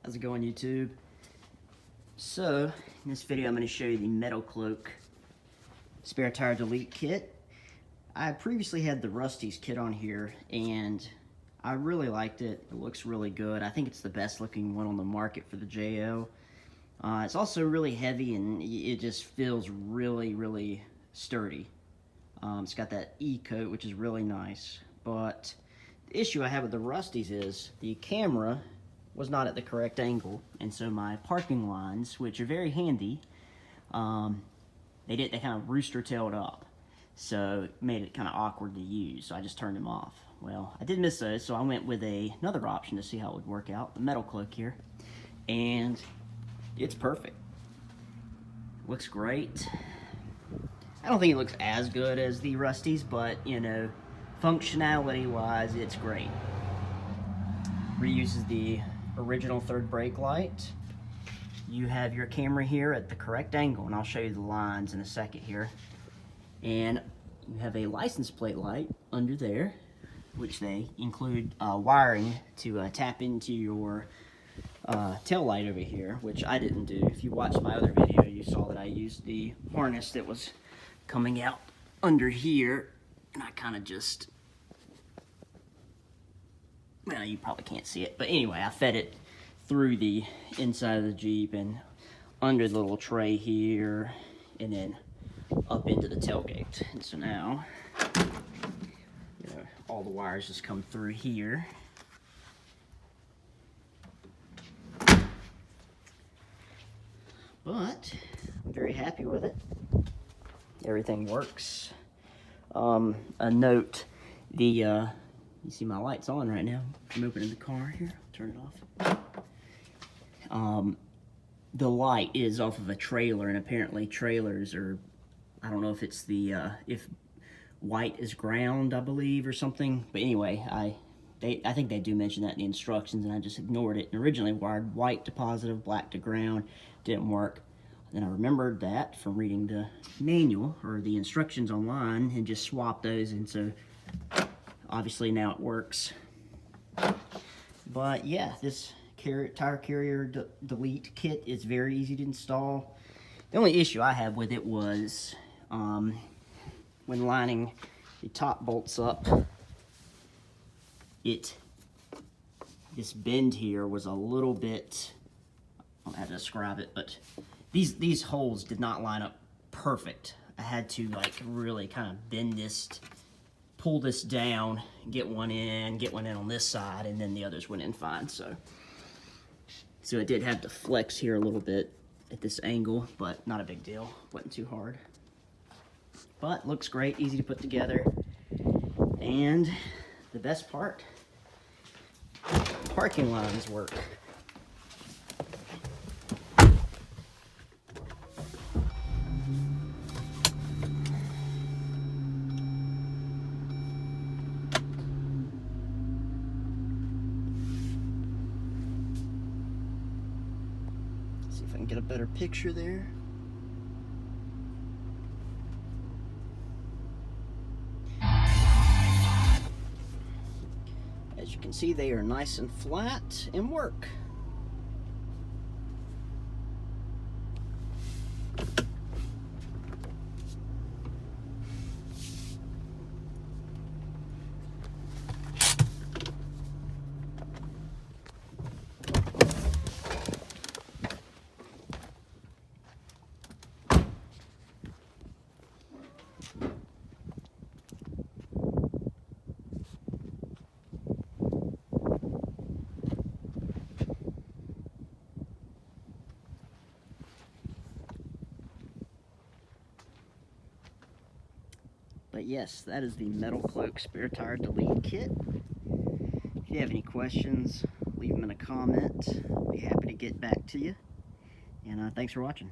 How's it going, YouTube? So, in this video I'm going to show you the MetalCloak spare tire delete kit. I previously had the Rusty's kit on here and I really liked it. It looks really good. I think it's the best looking one on the market for the JL. It's also really heavy and it just feels really sturdy. It's got that E-coat, which is really nice. But the issue I have with the Rusty's is the camera was not at the correct angle, and so my parking lines, which are very handy, they kind of rooster-tailed up, so it made it kind of awkward to use, so I just turned them off. Well, I did miss those, so I went with another option to see how it would work out, the MetalCloak here, and it's perfect. Looks great. I don't think it looks as good as the Rusty's, but, you know, functionality-wise, it's great. Reuses the original third brake light. You have your camera here at the correct angle, and I'll show you the lines in a second here. And you have a license plate light under there, which they include wiring to tap into your tail light over here, which I didn't do. If you watched my other video, you saw that I used the harness that was coming out under here, and I kind of just, well, you probably can't see it, but anyway, I fed it through the inside of the Jeep and under the little tray here, and then up into the tailgate. And so now, you know, all the wires just come through here. But I'm very happy with it. Everything works. A note, you see my light's on right now. I'm opening the car here. Turn it off. The light is off of a trailer, and apparently trailers are, I don't know if it's the if white is ground, I believe, or something. But anyway, I think they do mention that in the instructions, and I just ignored it. And originally wired white to positive, black to ground. Didn't work. Then I remembered that from reading the manual or the instructions online and just swapped those, and so obviously now it works. But yeah, this tire carrier delete kit is very easy to install. The only issue I have with it was when lining the top bolts up, this bend here was a little bit, I don't know how to describe it, but these holes did not line up perfect. I had to like really kind of bend this, pull this down, get one in on this side, and then the others went in fine. So it did have to flex here a little bit at this angle, but not a big deal. Wasn't too hard. But looks great, easy to put together. And the best part, parking lines work. See if I can get a better picture there. As you can see, they are nice and flat and work. But yes, that is the MetalCloak spare tire delete kit. If you have any questions, leave them in a comment. I'll be happy to get back to you. And thanks for watching.